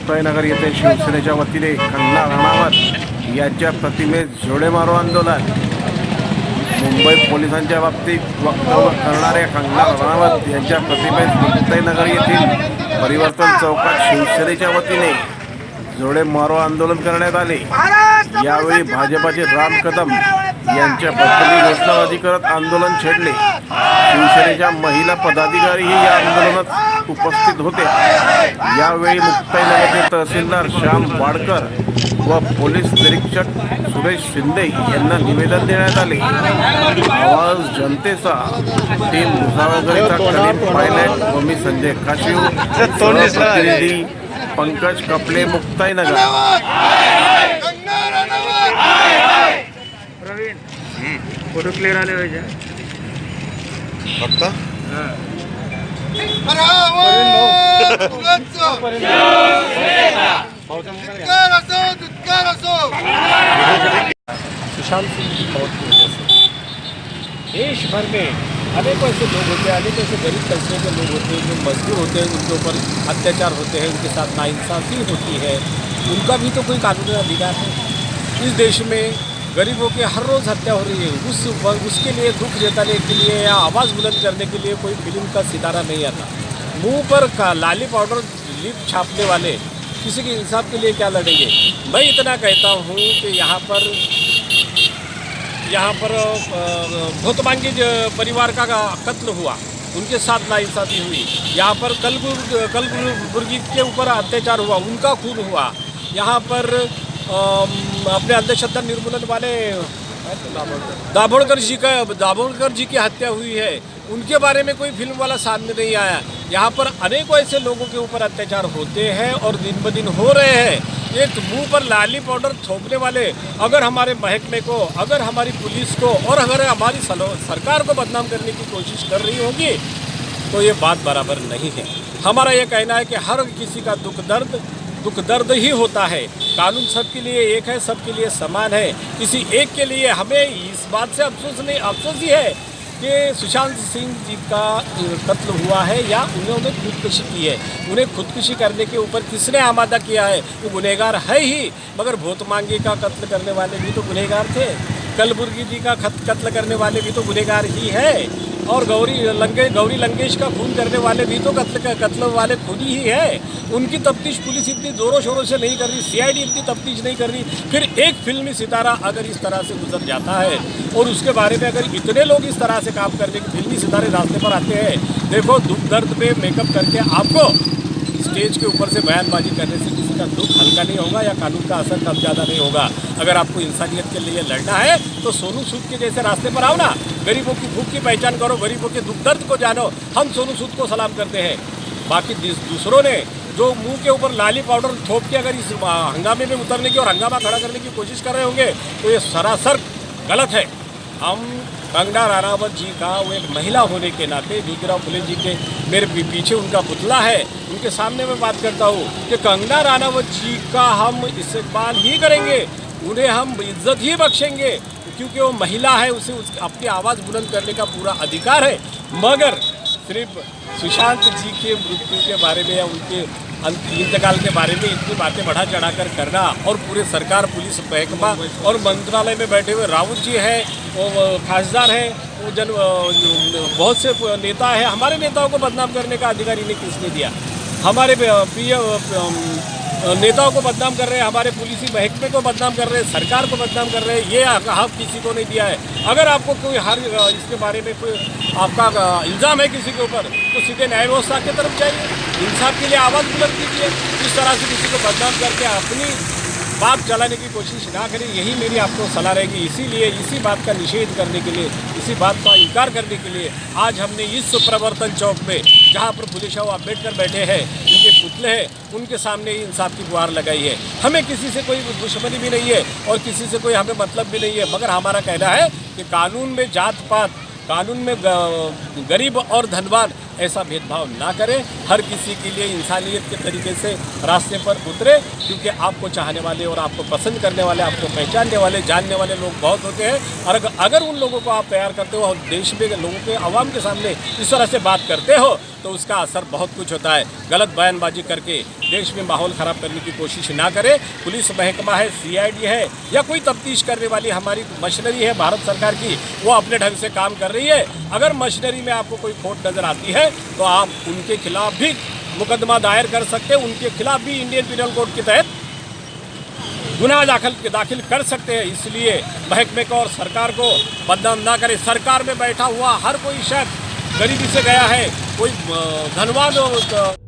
मुक्ताईनगर येथे शिवसेनेच्या वतीने कंगना राणावत यांच्या प्रतिमेस जोडे मारो आंदोलन। मुंबई पोलिसांच्या बाबतीत वक्तव्य करणाऱ्या कंगना राणावत यांच्या प्रतिमेस मुक्ताईनगर येथील परिवर्तन चौकात शिवसेनेच्या वतीने जोडे मारो आंदोलन करण्यात आले। यावेळी भाजपाचे राम कदम यांच्या बदली घोषणाबाजी करत आंदोलन छेडले। शिवसेनेच्या महिला पदाधिकारीही या आंदोलनात उपस्थित होते। यावेळी मुक्ताईनगरचे तहसीलदार श्याम वाडकर व पोलीस निरीक्षक सुरेश शिंदे यांना निवेदन देण्यात आले। आवाज जनतेचा टीम भुसावळकरचा कलीम पायलट व मी संजय काशीव, प्रतिनिधी पंकज कपले, मुक्ताईनगर। प्रवीण फोटो क्लियर आले पाहिजे फक्त सुशांत सिंह की मौत की वजह से देश भर में अनेकों ऐसे लोग होते हैं, अनेकों ऐसे गरीब तबके के लोग होते हैं जो मजदूर होते हैं, उनके ऊपर अत्याचार होते हैं, उनके साथ नाइंसाफ़ी होती है। उनका भी तो कोई कानूनी अधिकार है। इस देश में गरीबों की हर रोज़ हत्या हो रही है। उसके लिए दुख जताने के लिए या आवाज़ बुलंद करने के लिए कोई फिल्म का सितारा नहीं आता। मुंह पर लाली पाउडर लिप छापने वाले किसी के इंसाफ के लिए क्या लड़ेंगे। मैं इतना कहता हूँ कि यहाँ पर भोतमांगी परिवार का कत्ल हुआ, उनके साथ नाइंसाफ़ी हुई। यहाँ पर कलबुर्गी के ऊपर अत्याचार हुआ, उनका खून हुआ। यहाँ पर अपने अंधश्रद्धा निर्मूलन वाले दाभोलकर जी की हत्या हुई है, उनके बारे में कोई फिल्म वाला सामने नहीं आया। यहाँ पर अनेकों ऐसे लोगों के ऊपर अत्याचार होते हैं और दिन ब दिन हो रहे हैं। एक मुंह पर लाली पाउडर थोपने वाले अगर हमारे महकमे को, अगर हमारी पुलिस को और अगर हमारी सरकार को बदनाम करने की कोशिश कर रही होगी तो ये बात बराबर नहीं है। हमारा ये कहना है कि हर किसी का दुख दर्द ही होता है। कानून सबके लिए एक है, सबके लिए समान है। किसी एक के लिए हमें इस बात से अफसोस ही है कि सुशांत सिंह जी का कत्ल हुआ है या उन्होंने खुदकुशी की है। उन्हें खुदकुशी करने के ऊपर किसने आमादा किया है वो गुनहगार है ही, मगर भोतमांगी का कत्ल करने वाले भी तो गुनहगार थे। कलबुर्गी जी का कत्ल करने वाले भी तो गुनहगार ही है। और गौरी लंकेश का खून करने वाले भी तो कत्ल वाले खुद ही है। उनकी तफ्तीश पुलिस इतनी ज़ोरों शोरों से नहीं कर रही, सीआईडी इतनी तफ्तीश नहीं कर रही। फिर एक फिल्मी सितारा अगर इस तरह से गुजर जाता है और उसके बारे में अगर इतने लोग इस तरह से काम करने के फिल्मी सितारे रास्ते पर आते हैं, देखो दुख दर्द पे मेकअप करके आपको स्टेज के ऊपर से बयानबाजी करने से किसी का दुख हल्का नहीं होगा या कानून का असर कम ज़्यादा नहीं होगा। अगर आपको इंसानियत के लिए लड़ना है तो सोनू सूद के जैसे रास्ते पर आओ ना, गरीबों की भूख की पहचान करो, गरीबों के दुख दर्द को जानो। हम सोनू सूद को सलाम करते हैं। बाकी दूसरों ने जो मुंह के ऊपर लाली पाउडर थोप के अगर इस हंगामे में उतरने की और हंगामा खड़ा करने की कोशिश कर रहे होंगे तो ये सरासर गलत है। हम कंगना राणावत जी का वो एक महिला होने के नाते, ज्योतिराव फुले जी के मेरे पीछे उनका पुतला है, उनके सामने मैं बात करता हूँ कि कंगना राणावत जी का हम इस्तेमाल ही करेंगे, उन्हें हम इज्जत ही बख्शेंगे क्योंकि वो महिला है, उसे अपनी आवाज़ बुलंद करने का पूरा अधिकार है। मगर सिर्फ सुशांत जी के मृत्यु के बारे में या उनके इंतकाल के बारे में इतनी बातें बढ़ा चढ़ा कर करना और पूरे सरकार, पुलिस महकमा और मंत्रालय में बैठे हुए राउत जी हैं, वो खासदार हैं, वो बहुत से नेता हैं, हमारे नेताओं को बदनाम करने का अधिकार इन्हें किसने दिया? हमारे नेताओं को बदनाम कर रहे हैं, हमारे पुलिसी महकमे को बदनाम कर रहे हैं, सरकार को बदनाम कर रहे हैं। ये हक किसी को नहीं दिया है। अगर आपको कोई इसके बारे में कोई आपका इल्ज़ाम है किसी के ऊपर तो सीधे न्याय व्यवस्था की तरफ जाइए, इंसाफ के लिए आवाज़ बुलंद कीजिए। इस तरह से किसी को बदनाम करके अपनी बात चलाने की कोशिश ना करें, यही मेरी आपको सलाह रहेगी। इसीलिए इसी बात का निषेध करने के लिए, इसी बात का इनकार करने के लिए आज हमने इस प्रवर्तन चौक में, जहाँ पर फुले शाह अम्बेडकर बैठे हैं, उनके पुतले हैं, उनके सामने ही इंसाफ की गुहार लगाई है। हमें किसी से कोई दुश्मनी भी नहीं है और किसी से कोई हमें मतलब भी नहीं है, मगर हमारा कहना है कि कानून में जात पात, कानून में गरीब और धनवान ऐसा भेदभाव ना करें, हर किसी के लिए इंसानियत के तरीके से रास्ते पर उतरे, क्योंकि आपको चाहने वाले और आपको पसंद करने वाले, आपको पहचानने वाले, जानने वाले लोग बहुत होते हैं। और अगर उन लोगों को आप प्यार करते हो और देश में लोगों के आवाम के सामने इस तरह से बात करते हो तो उसका असर बहुत कुछ होता है। गलत बयानबाजी करके देश में माहौल ख़राब करने की कोशिश ना करें। पुलिस महकमा है, CID है या कोई तफ्तीश करने वाली हमारी मशीनरी है भारत सरकार की, वो अपने ढंग से काम कर रही है। अगर मशीनरी में आपको कोई खोट नज़र आती है तो आप उनके खिलाफ भी मुकदमा दायर कर सकते हैं, उनके खिलाफ भी इंडियन पिनल कोड के तहत गुनाह दाखिल कर सकते हैं। इसलिए महकमे को और सरकार को बदनाम ना करें। सरकार में बैठा हुआ हर कोई शख्स गरीबी से गया है, कोई धनवान